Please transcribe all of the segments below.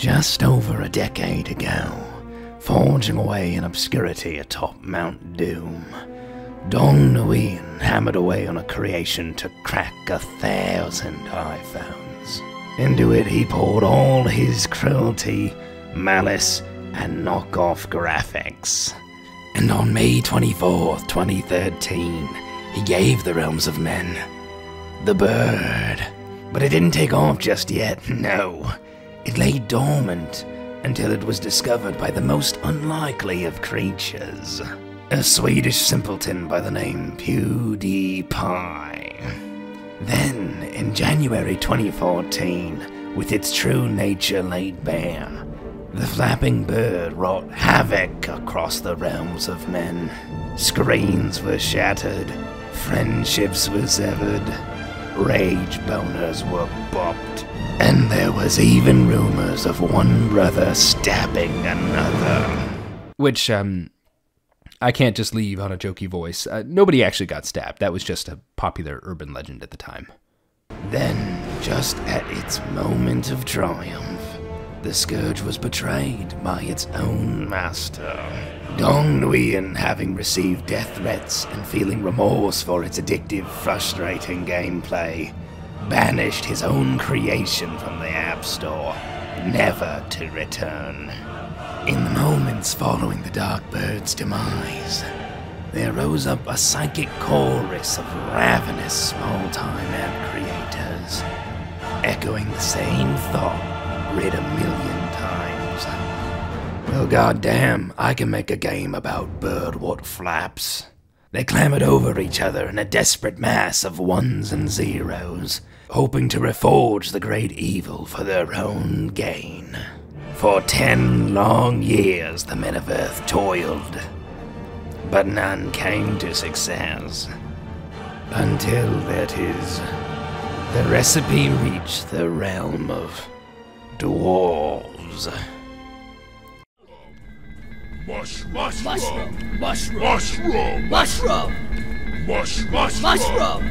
Just over a decade ago, forging away in obscurity atop Mount Doom, Dong Nguyen hammered away on a creation to crack 1,000 iPhones. Into it he poured all his cruelty, malice, and knockoff graphics. And on May 24th, 2013, he gave the realms of men the bird. But it didn't take off just yet, no. It lay dormant until it was discovered by the most unlikely of creatures. A Swedish simpleton by the name PewDiePie. Then, in January 2014, with its true nature laid bare, the flapping bird wrought havoc across the realms of men. Screens were shattered, friendships were severed, rage boners were bopped, and there was even rumors of one brother stabbing another. Which, I can't just leave on a jokey voice. Nobody actually got stabbed. That was just a popular urban legend at the time. Then, just at its moment of triumph, the scourge was betrayed by its own master. Dong Nguyen, having received death threats and feeling remorse for its addictive, frustrating gameplay, banished his own creation from the App Store, never to return. In the moments following the Dark Bird's demise, there rose up a psychic chorus of ravenous small-time app creators, echoing the same thought read 1,000,000 times. Well, goddamn, I can make a game about bird what flaps. They clambered over each other in a desperate mass of ones and zeros, hoping to reforge the great evil for their own gain. For 10 long years the men of Earth toiled, but none came to success. Until, that is, the recipe reached the realm of dwarves. Mushroom. Mushroom. Mushroom. Mushroom. Mushroom. Mushroom.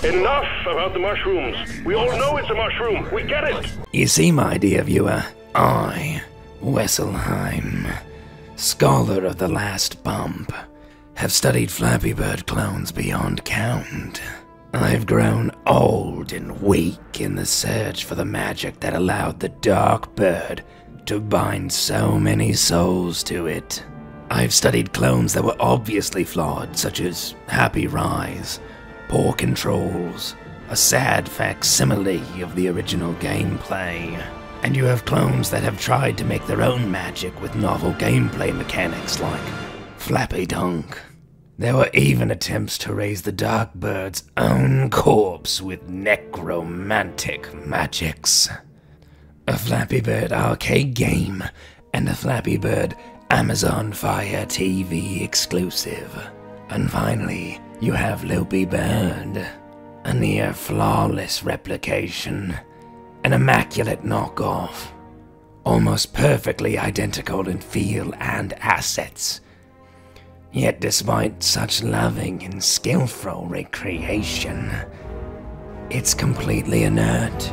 Enough about the mushrooms. We all know it's a mushroom. We get it. You see, my dear viewer, I, Wesselheim, scholar of the last bump, have studied Flappy Bird clones beyond count. I've grown old and weak in the search for the magic that allowed the Dark Bird to bind so many souls to it. I've studied clones that were obviously flawed, such as Happy Rise, poor controls, a sad facsimile of the original gameplay. And you have clones that have tried to make their own magic with novel gameplay mechanics like Flappy Dunk. There were even attempts to raise the Dark Bird's own corpse with necromantic magics. A Flappy Bird arcade game and a Flappy Bird Amazon Fire TV exclusive. And finally, you have Loopy Bird, a near flawless replication, an immaculate knockoff, almost perfectly identical in feel and assets. Yet despite such loving and skillful recreation, it's completely inert.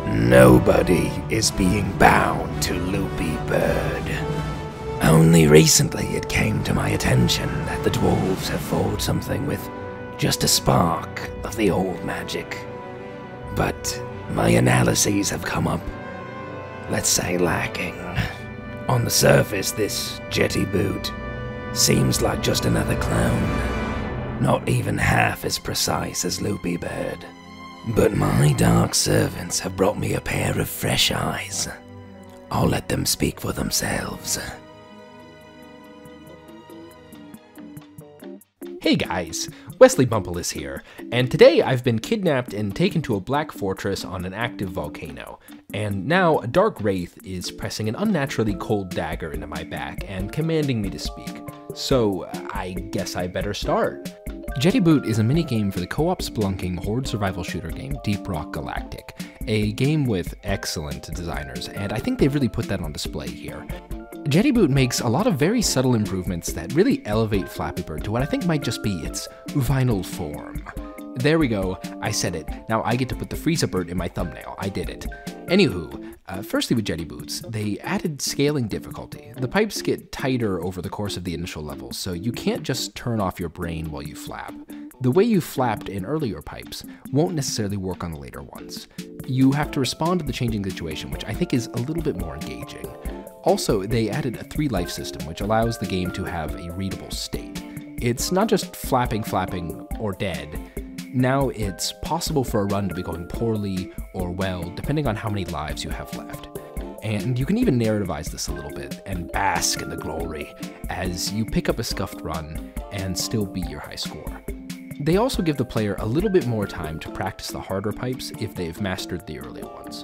Nobody is being bound to Loopy Bird. Only recently it came to my attention that the dwarves have forged something with just a spark of the old magic. But my analyses have come up, let's say, lacking. On the surface, this jetty boot seems like just another clone, not even half as precise as Loopy Bird. But my dark servants have brought me a pair of fresh eyes. I'll let them speak for themselves. Hey guys, Wesley Bumble is here, and today I've been kidnapped and taken to a black fortress on an active volcano, and now a dark wraith is pressing an unnaturally cold dagger into my back and commanding me to speak. So I guess I better start. Jetty Boot is a minigame for the co-op spelunking horde survival shooter game Deep Rock Galactic, a game with excellent designers, and I think they've really put that on display here. Jetty Boot makes a lot of very subtle improvements that really elevate Flappy Bird to what I think might just be its vinyl form. There we go. I said it. Now I get to put the Frieza bird in my thumbnail. I did it. Anywho, firstly with Jetty Boots, they added scaling difficulty. The pipes get tighter over the course of the initial levels, so you can't just turn off your brain while you flap. The way you flapped in earlier pipes won't necessarily work on the later ones. You have to respond to the changing situation, which I think is a little bit more engaging. Also, they added a 3-life system, which allows the game to have a readable state. It's not just flapping, or dead. Now it's possible for a run to be going poorly or well, depending on how many lives you have left. And you can even narrativize this a little bit and bask in the glory as you pick up a scuffed run and still beat your high score. They also give the player a little bit more time to practice the harder pipes if they've mastered the early ones.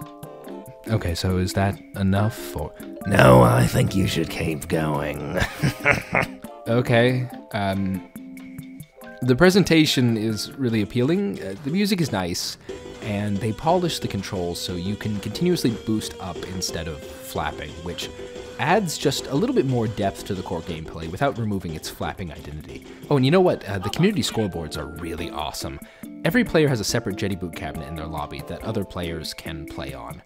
Okay, so is that enough, or? No, I think you should keep going. Okay, the presentation is really appealing, the music is nice, and they polish the controls so you can continuously boost up instead of flapping, which adds just a little bit more depth to the core gameplay without removing its flapping identity. Oh, and you know what? The community scoreboards are really awesome. Every player has a separate Jetty Boot cabinet in their lobby that other players can play on.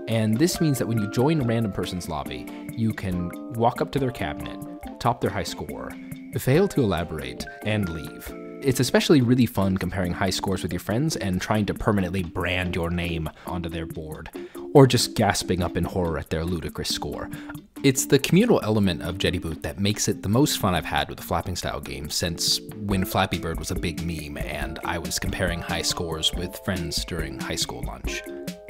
And this means that when you join a random person's lobby, you can walk up to their cabinet, top their high score, fail to elaborate, and leave. It's especially really fun comparing high scores with your friends and trying to permanently brand your name onto their board, or just gasping up in horror at their ludicrous score. It's the communal element of Jetty Boot that makes it the most fun I've had with a flapping style game since when Flappy Bird was a big meme and I was comparing high scores with friends during high school lunch.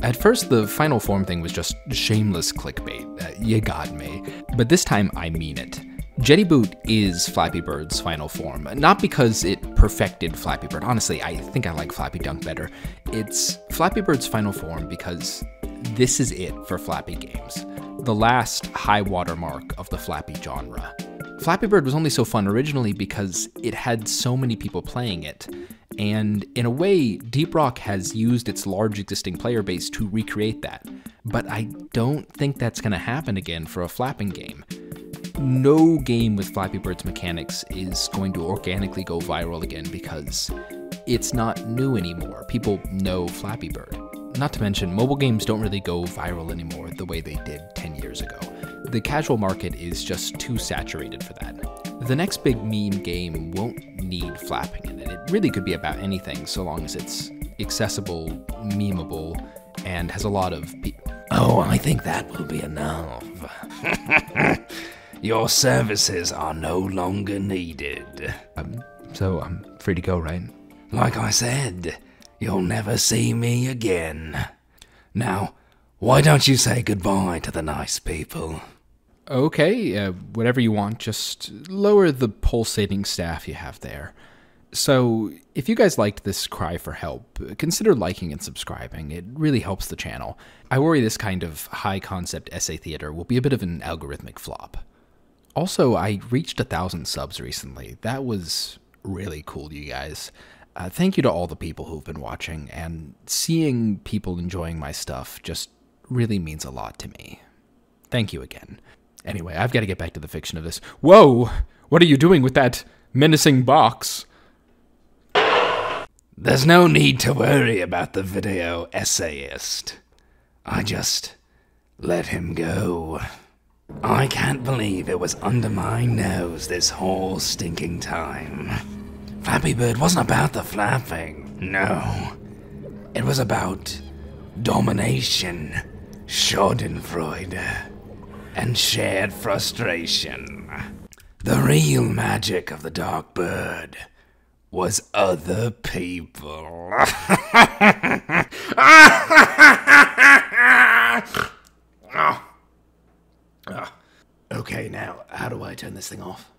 At first, the final form thing was just shameless clickbait. You got me. But this time, I mean it. Jetty Boot is Flappy Bird's final form, not because it perfected Flappy Bird. Honestly, I think I like Flappy Dunk better. It's Flappy Bird's final form because this is it for Flappy games. The last high watermark of the Flappy genre. Flappy Bird was only so fun originally because it had so many people playing it. And in a way, Deep Rock has used its large existing player base to recreate that. But I don't think that's going to happen again for a flapping game. No game with Flappy Bird's mechanics is going to organically go viral again because it's not new anymore. People know Flappy Bird. Not to mention, mobile games don't really go viral anymore the way they did 10 years ago. The casual market is just too saturated for that. The next big meme game won't need flapping in it. It really could be about anything so long as it's accessible, memeable, and has a lot of Oh, I think that will be enough. Your services are no longer needed. So I'm free to go, right? Like I said, you'll never see me again. Now, why don't you say goodbye to the nice people? Okay, whatever you want, just lower the pulsating staff you have there. So, if you guys liked this cry for help, consider liking and subscribing. It really helps the channel. I worry this kind of high-concept essay theater will be a bit of an algorithmic flop. Also, I reached 1,000 subs recently. That was really cool, you guys. Thank you to all the people who've been watching, and seeing people enjoying my stuff just really means a lot to me. Thank you again. Anyway, I've got to get back to the fiction of this. Whoa! What are you doing with that menacing box? There's no need to worry about the video essayist. I just let him go. I can't believe it was under my nose this whole stinking time. Flappy Bird wasn't about the flapping, no. It was about domination, schadenfreude, and shared frustration. The real magic of the Dark Bird was other people. Okay, now, how do I turn this thing off?